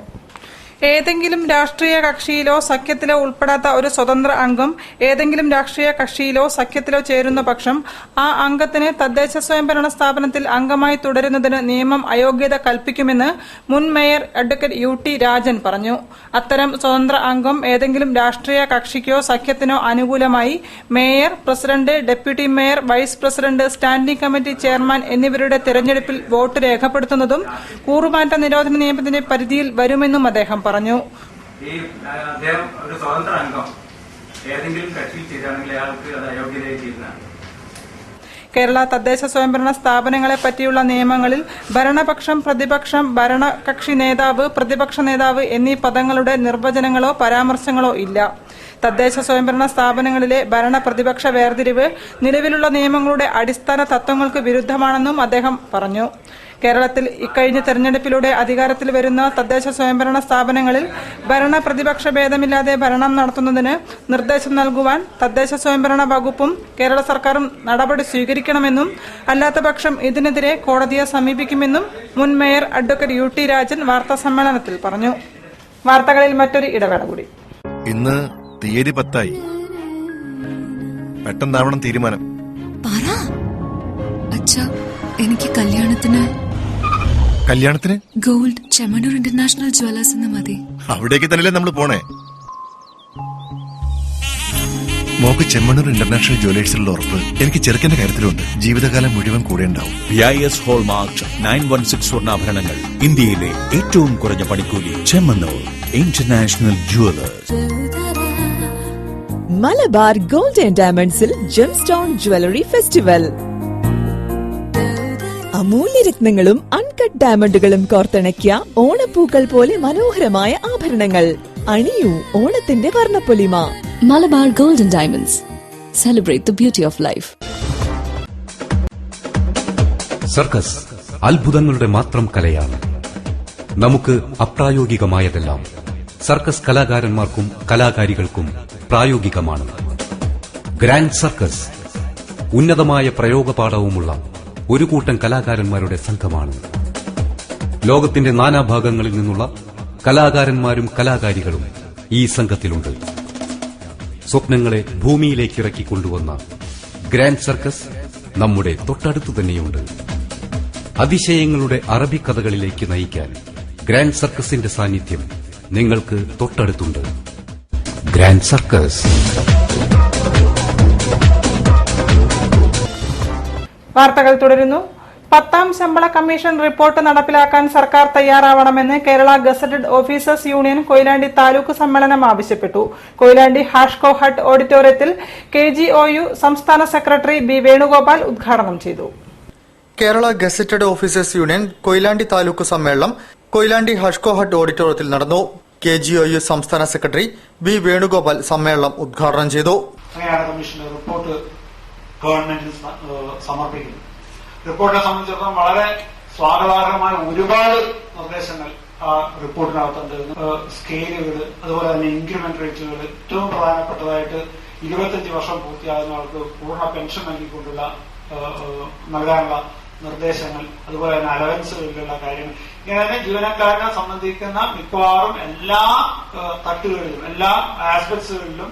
ഏതെങ്കിലും രാഷ്ട്രീയ കക്ഷിയിലോ സഖ്യത്തിലോ ഉൾപ്പെടാത്ത ഒരു സ്വതന്ത്ര അംഗം ഏതെങ്കിലും രാഷ്ട്രീയ കക്ഷിയിലോ സഖ്യത്തിലോ ചേരുന്ന പക്ഷം ആ അംഗത്തിന് തദ്ദേശ സ്വയംഭരണ സ്ഥാപനത്തിൽ അംഗമായി തുടരുന്നതിന് നിയമം അയോഗ്യത കൽപ്പിക്കുമെന്ന് മുൻ മേയർ അഡ്വക്കേറ്റ് UT രാജൻ പറഞ്ഞു. അത്തരം സ്വതന്ത്ര അംഗം ഏതെങ്കിലും രാഷ്ട്രീയ കക്ഷിക്കോ സഖ്യത്തിനോ അനുകൂലമായി mayor, president, deputy mayor, vice president, standing committee chairman എന്നിവരുടെ തെരഞ്ഞെടുപ്പിൽ വോട്ട് രേഖപ്പെടുത്തുന്നതും കൂറുമാറ്റ നിരോധന നിയമത്തിന്റെ പരിധിയിൽ വരുമെന്നും അദ്ദേഹം പറഞ്ഞു. അദ്ദേഹം ഒരു സ്വതന്ത്ര അംഗം ഏതെങ്കിലും കക്ഷിയിൽ ചെയ്താണെങ്കിൽ അയാൾക്ക് അത് അയോഗ്യതയായി ചെയ്യുന്നതാണ്. കേരള തദ്ദേശ സ്വയംഭരണ സ്ഥാപനങ്ങളെ പറ്റിയുള്ള നിയമങ്ങളിൽ ഭരണപക്ഷം, പ്രതിപക്ഷം, ഭരണകക്ഷി നേതാവ്, പ്രതിപക്ഷ നേതാവ് എന്നീ പദങ്ങളുടെ നിർവചനങ്ങളോ പരാമർശങ്ങളോ ഇല്ല. തദ്ദേശ സ്വയംഭരണ സ്ഥാപനങ്ങളിലെ ഭരണ പ്രതിപക്ഷ വേർതിരിവ് നിലവിലുള്ള നിയമങ്ങളുടെ അടിസ്ഥാന തത്വങ്ങൾക്ക് വിരുദ്ധമാണെന്നും അദ്ദേഹം പറഞ്ഞു. കേരളത്തിൽ ഇക്കഴിഞ്ഞ തെരഞ്ഞെടുപ്പിലൂടെ അധികാരത്തിൽ വരുന്ന തദ്ദേശ സ്വയംഭരണ സ്ഥാപനങ്ങളിൽ ഭരണ പ്രതിപക്ഷ ഭേദമില്ലാതെ ഭരണം നടത്തുന്നതിന് നിർദ്ദേശം നൽകുവാൻ തദ്ദേശ സ്വയംഭരണ വകുപ്പും കേരള സർക്കാരും നടപടി സ്വീകരിക്കണമെന്നും അല്ലാത്തപക്ഷം ഇതിനെതിരെ കോടതിയെ സമീപിക്കുമെന്നും മുൻ മേയർ അഡ്വക്കേറ്റ് UT രാജൻ വാർത്താസമ്മേളനത്തിൽ പറഞ്ഞു. വാർത്തകളിൽ മറ്റൊരു ഇടവേള കൂടി. ഇന്ന് തീയതി 10 പെട്ടെന്നാവണം തീരുമാനം. എനിക്ക് കല്യാണത്തിന് ഗോൾഡ് ചെമ്മണ്ണൂർ ഇന്റർനാഷണൽ ജ്വല്ലേഴ്സ് എന്ന് മതി. അവിടേക്ക് തന്നെയല്ലേ നമ്മൾ പോണേ. മോക്ക് ചെമ്മണ്ണൂർ ഇന്റർനാഷണൽ ജ്വല്ലേഴ്സിലുള്ള ഉറപ്പ് എനിക്ക് ചെറുക്കന്റെ കാര്യത്തിലുണ്ട്. ജീവിതകാലം മുഴുവൻ കൂടെ ഉണ്ടാവും. BIS ഹോൾമാർക്ക് 916 സ്വർണ്ണാഭരണങ്ങൾ. ഇന്ത്യയിലെ ഏറ്റവും കുറഞ്ഞ പണിക്കൂലി. Chemmanur international jewellers. Malabar gold and ഡയമണ്ട്സിൽ ജെംസ്റ്റോൺ ജ്വല്ലറി ഫെസ്റ്റിവൽ. അമൂല്യരത്നങ്ങളും അൺകട്ട് ഡയമണ്ടുകളും കോർത്തിണക്കിയ ഓണപ്പൂക്കൾ പോലെ മനോഹരമായ ആഭരണങ്ങൾ. അണിയൂ ഓണത്തിന്റെ വർണ്ണപ്പൊലിമ. Malabar gold and diamonds. Celebrate the beauty of life. Circus അത്ഭുതങ്ങളുടെ മാത്രം കലയാണ്. നമുക്ക് അപ്രായോഗികമായതെല്ലാം സർക്കസ് കലാകാരന്മാർക്കും കലാകാരികൾക്കും പ്രായോഗികമാണ്. ഗ്രാൻഡ് സർക്കസ് ഉന്നതമായ പ്രയോഗപാഠവുമുള്ള ഒരു കൂട്ടം കലാകാരന്മാരുടെ സംഘമാണ്. ലോകത്തിന്റെ നാനാഭാഗങ്ങളിൽ നിന്നുള്ള കലാകാരന്മാരും കലാകാരികളും ഈ സംഘത്തിലുണ്ട്. സ്വപ്നങ്ങളെ ഭൂമിയിലേക്ക് ഇറക്കിക്കൊണ്ടുവന്ന ഗ്രാൻഡ് സർക്കസ് നമ്മുടെ തൊട്ടടുത്തു തന്നെയുണ്ട്. അതിശയങ്ങളുടെ അറബിക്കഥകളിലേക്ക് നയിക്കാൻ ഗ്രാൻഡ് സർക്കസിന്റെ സാന്നിധ്യം നിങ്ങൾക്ക് തൊട്ടടുത്തുണ്ട്. Grand circus. വാർത്തകൾ തുടരുന്നു. 10ാം ശമ്പള കമ്മീഷൻ റിപ്പോർട്ട് നടപ്പിലാക്കാൻ സർക്കാർ തയ്യാറാവണമെന്ന് Kerala gazetted officers union Koyilandy taluk സമ്മേളനം ആവശ്യപ്പെട്ടു. കൊയിലാണ്ടി ഹാഷ്കോ ഹട്ട് ഓഡിറ്റോറിയത്തിൽ KGOU സംസ്ഥാന സെക്രട്ടറി ബി വേണുഗോപാൽ ഉദ്ഘാടനം ചെയ്തു. Kerala gazetted officers union Koyilandy taluk സമ്മേളനം കൊയിലാണ്ടി ഹാഷ്കോ ഹട്ട് ഓഡിറ്റോറിയത്തിൽ നടന്നു. KGOU സംസ്ഥാന സെക്രട്ടറി ബി വേണുഗോപാൽ സമ്മേളനം ഉദ്ഘാടനം ചെയ്തു. കമ്മീഷന്റെ റിപ്പോർട്ട് ഗവൺമെന്റിന് സമർപ്പിക്കുന്നു. റിപ്പോർട്ടിനെ സംബന്ധിച്ചിടത്തോളം വളരെ സ്വാഗതാർഹമായ ഒരുപാട് നിർദ്ദേശങ്ങൾ ആ റിപ്പോർട്ടിനകത്തുണ്ട്. സ്കെയിലുകൾ, അതുപോലെ തന്നെ ഇൻക്രിമെന്റ് റേറ്റുകൾ, ഏറ്റവും പ്രധാനപ്പെട്ടതായിട്ട് 25 വർഷം പൂർത്തിയാകുന്നവർക്ക് പൂർണ്ണ പെൻഷൻ നൽകിക്കൊണ്ടുള്ള നൽകാനുള്ള നിർദ്ദേശങ്ങൾ, അതുപോലെ തന്നെ അലവൻസുകളിലുള്ള കാര്യങ്ങൾ, ഇങ്ങനെ തന്നെ ജീവനക്കാരനെ സംബന്ധിക്കുന്ന മിക്കവാറും എല്ലാ തട്ടുകളിലും എല്ലാ ആസ്പെക്ട്സുകളിലും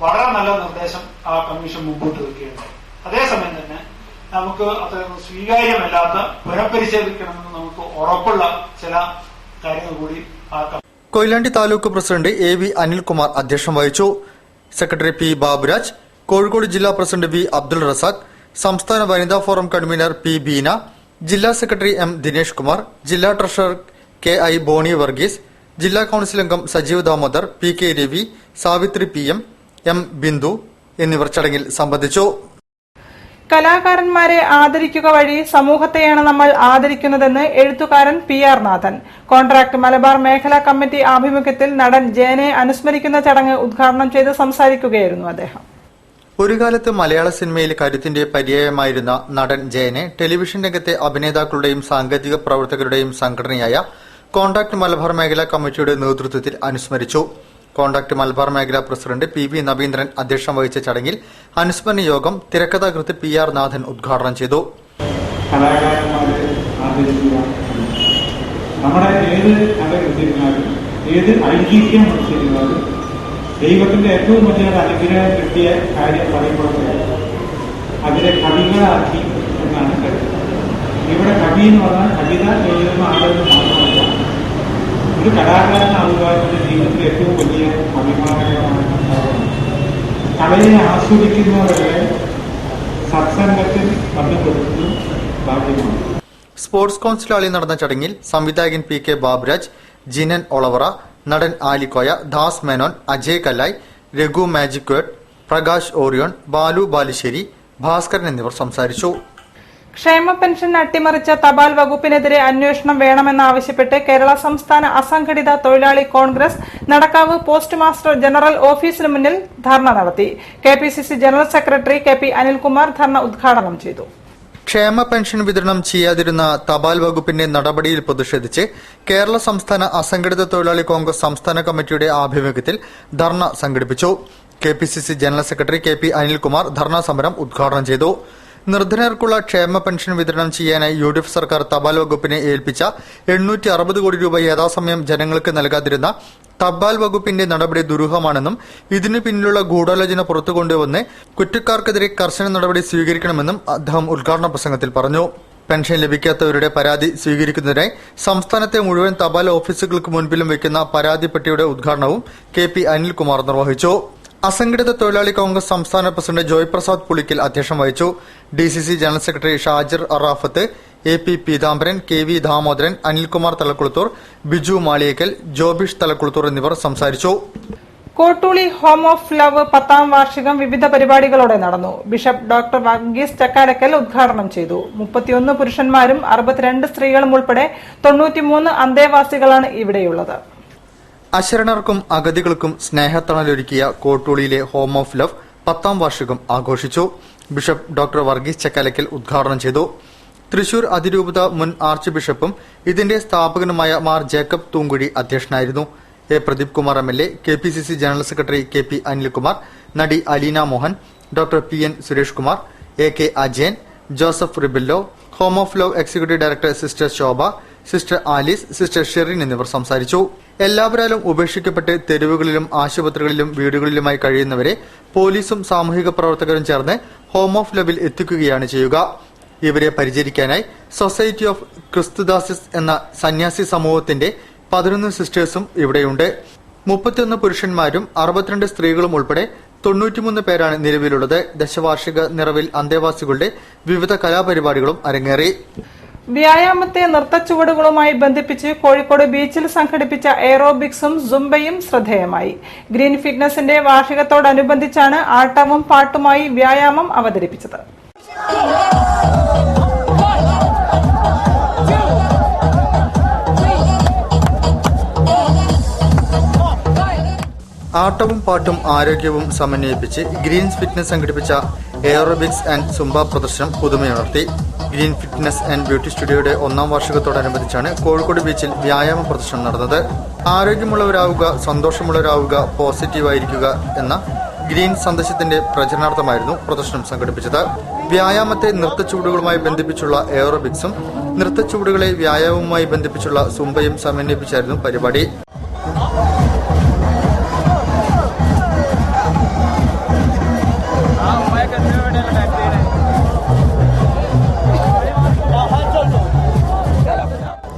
വളരെ നല്ല നിർദ്ദേശം ആ കമ്മീഷൻ മുമ്പോട്ട് വയ്ക്കുകയുണ്ടായി. അതേസമയം തന്നെ നമുക്ക് അത്രയൊന്നും സ്വീകാര്യമല്ലാത്ത പുനഃപരിശോധിക്കണമെന്ന് നമുക്ക് ഉറപ്പുള്ള ചില കാര്യങ്ങൾ കൂടി കൊയിലാണ്ടി താലൂക്ക് പ്രസിഡന്റ് AV അനിൽകുമാർ അധ്യക്ഷം വഹിച്ചു. സെക്രട്ടറി P ബാബുരാജ്, കോഴിക്കോട് ജില്ലാ പ്രസിഡന്റ് V അബ്ദുൾ റസാഖ്, സംസ്ഥാന വനിതാ ഫോറം കൺവീനർ P ബീന, ജില്ലാ സെക്രട്ടറി M ദിനേഷ് കുമാർ, ജില്ലാ ട്രഷറർ KI ബോണി വർഗീസ്, ജില്ലാ കൌൺസിൽ അംഗം Sajeev Damodar, PK Ravi, Savitri PM, M Bindu എന്നിവർ ചടങ്ങിൽ സംബന്ധിച്ചു. കലാകാരന്മാരെ ആദരിക്കുക വഴി സമൂഹത്തെയാണ് നമ്മൾ ആദരിക്കുന്നതെന്ന് എഴുത്തുകാരൻ PR നാഥൻ. കോൺട്രാക്ട് മലബാർ മേഖലാ കമ്മിറ്റി ആഭിമുഖ്യത്തിൽ നടൻ ജയനെ അനുസ്മരിക്കുന്ന ചടങ്ങ് ഉദ്ഘാടനം ചെയ്ത് സംസാരിക്കുകയായിരുന്നു അദ്ദേഹം. ഒരു കാലത്ത് മലയാള സിനിമയിൽ കരുത്തിന്റെ പര്യായമായിരുന്ന നടൻ ജയനെ ടെലിവിഷൻ രംഗത്തെ അഭിനേതാക്കളുടെയും സാങ്കേതിക പ്രവർത്തകരുടെയും സംഘടനയായ കോൺട്രാക്ട് മലബാർ മേഖലാ കമ്മിറ്റിയുടെ നേതൃത്വത്തിൽ അനുസ്മരിച്ചു. കോൺട്രാക്ട് മലബാർ മേഖലാ പ്രസിഡന്റ് PV നവീന്ദ്രൻ അധ്യക്ഷം വഹിച്ച ചടങ്ങിൽ അനുസ്മരണ യോഗം തിരക്കഥാകൃത്ത് PR നാഥൻ ഉദ്ഘാടനം ചെയ്തു. നമ്മുടെ ഏത് കലകൃതിരുന്നാലും ഏത് ഐതിഹ്യം പഠിച്ചിരുന്നാലും ദൈവത്തിന്റെ ഏറ്റവും വലിയ അനുഗ്രഹം കിട്ടിയ കാര്യം പറയുമ്പോഴേ അതിലെ കവികളാക്കി എന്നാണ് കരുതുന്നത്. ഇവിടെ കവി എന്ന് പറഞ്ഞാൽ കവിത എഴുതുന്ന ആളുകൾ മാത്രമല്ല, ഒരു കലാകാരനാവുക എന്ന ജീവിതത്തിൽ ഏറ്റവും വലിയ അഭിമാനകരമായ കാര്യമാണ്. കലയെ ആസ്വദിക്കുന്നവരെ സത്സംഗത്തിൽ ബന്ധപ്പെടുത്തുന്നതും ഭാഗ്യമാണ്. സ്പോർട്സ് കൌൺസിൽ ഹാളിൽ നടന്ന ചടങ്ങിൽ സംവിധായകൻ PK ബാബുരാജ്, ജിനൻ ഒളവറ, നടൻ Alikoya, Das Menon, Ajay Kallai, Raghu magic word, Prakash orion, Balu Balussery, Bhaskaran എന്നിവർ സംസാരിച്ചു. ക്ഷേമ പെൻഷൻ അട്ടിമറിച്ച തപാൽ വകുപ്പിനെതിരെ അന്വേഷണം വേണമെന്നാവശ്യപ്പെട്ട് കേരള സംസ്ഥാന അസംഘടിത തൊഴിലാളി Congress Nadakkavu post master general ഓഫീസിന് മുന്നിൽ ധർണ നടത്തി. KPCC general secretary KP Anilkumar dharna ഉദ്ഘാടനം ചെയ്തു. ക്ഷേമ പെൻഷൻ വിതരണം ചെയ്യാതിരുന്ന തപാൽ വകുപ്പിന്റെ നടപടിയിൽ പ്രതിഷേധിച്ച് കേരള സംസ്ഥാന അസംഘടിത തൊഴിലാളി കോൺഗ്രസ് സംസ്ഥാന കമ്മിറ്റിയുടെ ആഭിമുഖ്യത്തിൽ ധർണ സംഘടിപ്പിച്ചു. KPCC general secretary KP Anilkumar dharna സമരം ഉദ്ഘാടനം ചെയ്തു. നിർധനർക്കുള്ള ക്ഷേമ പെൻഷൻ വിതരണം ചെയ്യാനായി UDF സർക്കാർ തപാൽ വകുപ്പിനെ ഏൽപ്പിച്ച 860 കോടി രൂപ യഥാസമയം ജനങ്ങൾക്ക് നൽകാതിരുന്ന തപാൽ വകുപ്പിന്റെ നടപടി ദുരൂഹമാണെന്നും ഇതിനു പിന്നിലുള്ള ഗൂഢാലോചന പുറത്തു കൊണ്ടുവന്ന് കുറ്റക്കാർക്കെതിരെ കർശന നടപടി സ്വീകരിക്കണമെന്നും അദ്ദേഹം ഉദ്ഘാടന പ്രസംഗത്തിൽ പറഞ്ഞു. പെൻഷൻ ലഭിക്കാത്തവരുടെ പരാതി സ്വീകരിക്കുന്നതിനായി സംസ്ഥാനത്തെ മുഴുവൻ തപാൽ ഓഫീസുകൾക്ക് മുൻപിലും വയ്ക്കുന്ന പരാതി പെട്ടിയുടെ ഉദ്ഘാടനവും KP അനിൽകുമാർ നിർവഹിച്ചു. അസംഘടിത തൊഴിലാളി കോൺഗ്രസ് സംസ്ഥാന പ്രസിഡന്റ് ജോയ് പ്രസാദ് പുളിക്കൽ അധ്യക്ഷം വഹിച്ചു. DCC general secretary Shajir Arafat, AP Peethambaran, KV Damodaran, Anilkumar Thalakkulathur, Biju Maliyekkal, Jobish Thalakkulathur എന്നിവർ സംസാരിച്ചു. കോട്ടൂളി ഹോം ഓഫ് ലവ് 10ാം വാർഷികം വിവിധ പരിപാടികളോടെ നടന്നു. ബിഷപ്പ് ഡോക്ടർ വർഗീസ് ചക്കാലക്കൽ ഉദ്ഘാടനം ചെയ്തു. 31 പുരുഷന്മാരും 62 സ്ത്രീകളും ഉൾപ്പെടെ 93 അന്തേവാസികളാണ് ഇവിടെയുള്ളത്. അശരണർക്കും അഗതികൾക്കും സ്നേഹത്തണലൊരുക്കിയ കോട്ടൂളിയിലെ ഹോം ഓഫ് ലവ് 10ാം വാർഷികം ആഘോഷിച്ചു. ബിഷപ്പ് ഡോക്ടർ വർഗീസ് ചക്കാലക്കൽ ഉദ്ഘാടനം ചെയ്തു. തൃശൂർ അതിരൂപത മുൻ ആർച്ച് ബിഷപ്പും ഇതിന്റെ സ്ഥാപകനുമായ മാർ ജേക്കബ് തൂങ്കുഴി അധ്യക്ഷനായിരുന്നു. Pradeep Kumar MLA, KPCC general secretary KP Anilkumar, നടി Aleena Mohan, doctor PN Suresh Kumar, AK Ajayan, Joseph Ribello, home of love executive director sister Shobha, sister Alice, sister Sherin എന്നിവർ സംസാരിച്ചു. എല്ലാവരാലും ഉപേക്ഷിക്കപ്പെട്ട് തെരുവുകളിലും ആശുപത്രികളിലും വീടുകളിലുമായി കഴിയുന്നവരെ പോലീസും സാമൂഹിക പ്രവർത്തകരും ചേർന്ന് ഹോം ഓഫ് ലവിൽ എത്തിക്കുകയാണ് ചെയ്യുക. ഇവരെ പരിചരിക്കാനായി സൊസൈറ്റി ഓഫ് ക്രിസ്തുദാസിസ് എന്ന സന്യാസി സമൂഹത്തിന്റെ 11 സിസ്റ്റേഴ്സും ഇവിടെയുണ്ട്. 31 പുരുഷന്മാരും 62 സ്ത്രീകളും ഉൾപ്പെടെ 93 പേരാണ് നിലവിലുള്ളത്. ദശവാർഷിക നിറവിൽ അന്തേവാസികളുടെ വിവിധ കലാപരിപാടികളും അരങ്ങേറി. വ്യായാമത്തെ നൃത്തച്ചുവടുകളുമായി ബന്ധിപ്പിച്ച് കോഴിക്കോട് ബീച്ചിൽ സംഘടിപ്പിച്ച എയറോബിക്സും സുംബയും ശ്രദ്ധേയമായി. ഗ്രീൻ ഫിറ്റ്നസിന്റെ വാർഷികത്തോടനുബന്ധിച്ചാണ് ആട്ടവും പാട്ടുമായി വ്യായാമം അവതരിപ്പിച്ചത്. ആട്ടവും പാട്ടും ആരോഗ്യവും സമന്വയിപ്പിച്ച് ഗ്രീൻസ് ഫിറ്റ്നസ് സംഘടിപ്പിച്ച എയറോബിക്സ് ആൻഡ് സുംബ പ്രദർശനം പുതുമയുണർത്തി. ഗ്രീൻ ഫിറ്റ്നസ് ആൻഡ് ബ്യൂട്ടി സ്റ്റുഡിയോയുടെ 1ാം വാർഷികത്തോടനുബന്ധിച്ചാണ് കോഴിക്കോട് ബീച്ചിൽ വ്യായാമ പ്രദർശനം നടന്നത്. ആരോഗ്യമുള്ളവരാവുക, സന്തോഷമുള്ളവരാവുക, പോസിറ്റീവായിരിക്കുക എന്ന ഗ്രീൻ സന്ദേശത്തിന്റെ പ്രചരണാർത്ഥമായിരുന്നു പ്രദർശനം സംഘടിപ്പിച്ചത്. വ്യായാമത്തെ നൃത്തച്ചുവടുകളുമായി ബന്ധിപ്പിച്ചുള്ള എയറോബിക്സും നൃത്തച്ചുവടുകളെ വ്യായാമവുമായി ബന്ധിപ്പിച്ചുള്ള സുംബയും സമന്വയിപ്പിച്ചായിരുന്നു പരിപാടി.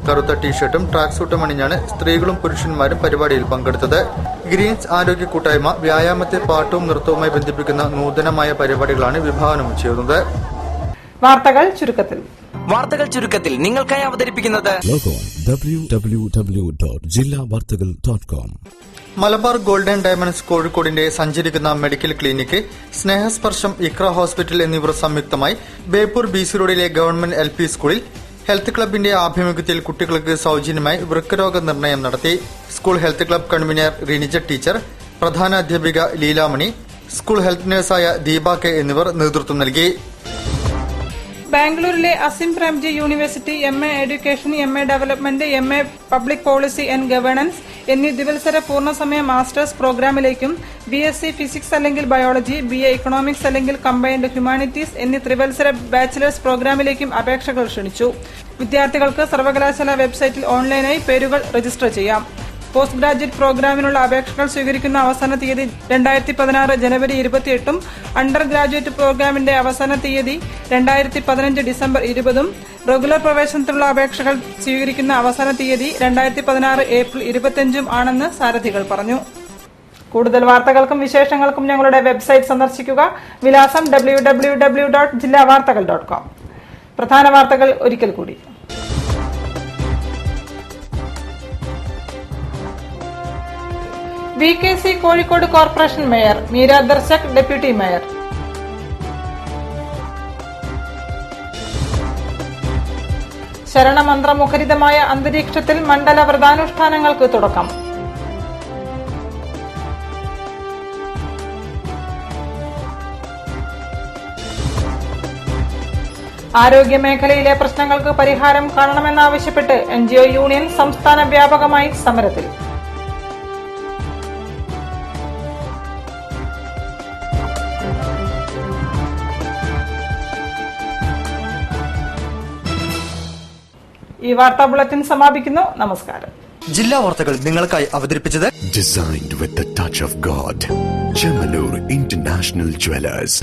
കറുത്ത ടീഷർട്ടും ട്രാക്ക് സൂട്ടും അണിഞ്ഞാണ് സ്ത്രീകളും പുരുഷന്മാരും പരിപാടിയിൽ പങ്കെടുത്തത്. ഗ്രീൻസ് ആരോഗ്യ കൂട്ടായ്മ വ്യായാമത്തെ പാട്ടും നൃത്തവുമായി ബന്ധിപ്പിക്കുന്ന നൂതനമായ പരിപാടികളാണ് വിഭാവനം ചെയ്യുന്നത്. വാർത്തകൾ ചുരുക്കത്തിൽ നിങ്ങൾക്കായി അവതരിപ്പിക്കുന്നത് www.jillavartagal.com. മലബാർ ഗോൾഡൻ ഡയമണ്ട്സ് കോഴിക്കോടിന്റെ സഞ്ചരിക്കുന്ന മെഡിക്കൽ ക്ലിനിക്ക്, സ്നേഹസ്പർശം, ഇക്ര ഹോസ്പിറ്റൽ എന്നിവർ സംയുക്തമായി Beypore BC road government LP സ്കൂളിൽ ഹെൽത്ത് ക്ലബിന്റെ ആഭിമുഖ്യത്തിൽ കുട്ടികൾക്ക് സൌജന്യമായി വൃക്കരോഗ നിർണയം നടത്തി. School health club convener Rinija teacher, പ്രധാന അധ്യാപിക ലീലാമണി, സ്കൂൾ ഹെൽത്ത് നഴ്സായ ദീപ കെ എന്നിവർ നേതൃത്വം നൽകി. ബാംഗ്ലൂരിലെ Azim Premji university MA education, MA development, MA public policy and governance എന്നീ ദ്വിവത്സര പൂർണ്ണസമയ മാസ്റ്റേഴ്സ് പ്രോഗ്രാമിലേക്കും BSc ഫിസിക്സ് അല്ലെങ്കിൽ ബയോളജി, BA ഇക്കണോമിക്സ് അല്ലെങ്കിൽ കമ്പൈൻഡ് ഹ്യൂമാനിറ്റീസ് എന്നീ ത്രിവത്സര ബാച്ചിലേഴ്സ് പ്രോഗ്രാമിലേക്കും അപേക്ഷകൾ ക്ഷണിച്ചു. വിദ്യാർത്ഥികൾക്ക് സർവകലാശാല വെബ്സൈറ്റിൽ ഓൺലൈനായി പേരുകൾ രജിസ്റ്റർ ചെയ്യാം. പോസ്റ്റ് ഗ്രാജുവേറ്റ് പ്രോഗ്രാമിനുള്ള അപേക്ഷകൾ സ്വീകരിക്കുന്ന അവസാന തീയതി 2016 ജനുവരി 28 അണ്ടർ ഗ്രാജുവേറ്റ് പ്രോഗ്രാമിന്റെ അവസാന തീയതി 2015 ഡിസംബർ 20 റെഗുലർ പ്രവേശനത്തിനുള്ള അപേക്ഷകൾ സ്വീകരിക്കുന്ന അവസാന തീയതി 2016 ഏപ്രിൽ 25 ആണെന്ന് സാരഥികൾ പറഞ്ഞു. കൂടുതൽ വാർത്തകൾക്കും വിശേഷങ്ങൾക്കും ഞങ്ങളുടെ വെബ്സൈറ്റ് സന്ദർശിക്കുക. വിലാസം www.jillavartagal.com. പ്രധാന വാർത്തകൾ ഒരിക്കൽ കൂടി. VKC Kozhikode corporation mayor, Meera Darshak deputy mayor. ശരണമന്ത്രമുഖരിതമായ അന്തരീക്ഷത്തിൽ മണ്ഡല വ്രതാനുഷ്ഠാനങ്ങൾക്ക് തുടക്കം. ആരോഗ്യമേഖലയിലെ പ്രശ്നങ്ങൾക്ക് പരിഹാരം കാണണമെന്നാവശ്യപ്പെട്ട് NGO യൂണിയൻ സംസ്ഥാന വ്യാപകമായി സമരത്തിൽ. ഈ വാർത്താ ബുള്ളറ്റിൻ സമാപിക്കുന്നു. നമസ്കാരം. ജില്ലാ വാർത്തകൾ നിങ്ങൾക്കായി അവതരിപ്പിച്ചത് Designed with the touch of God. Chemanur International Jewelers.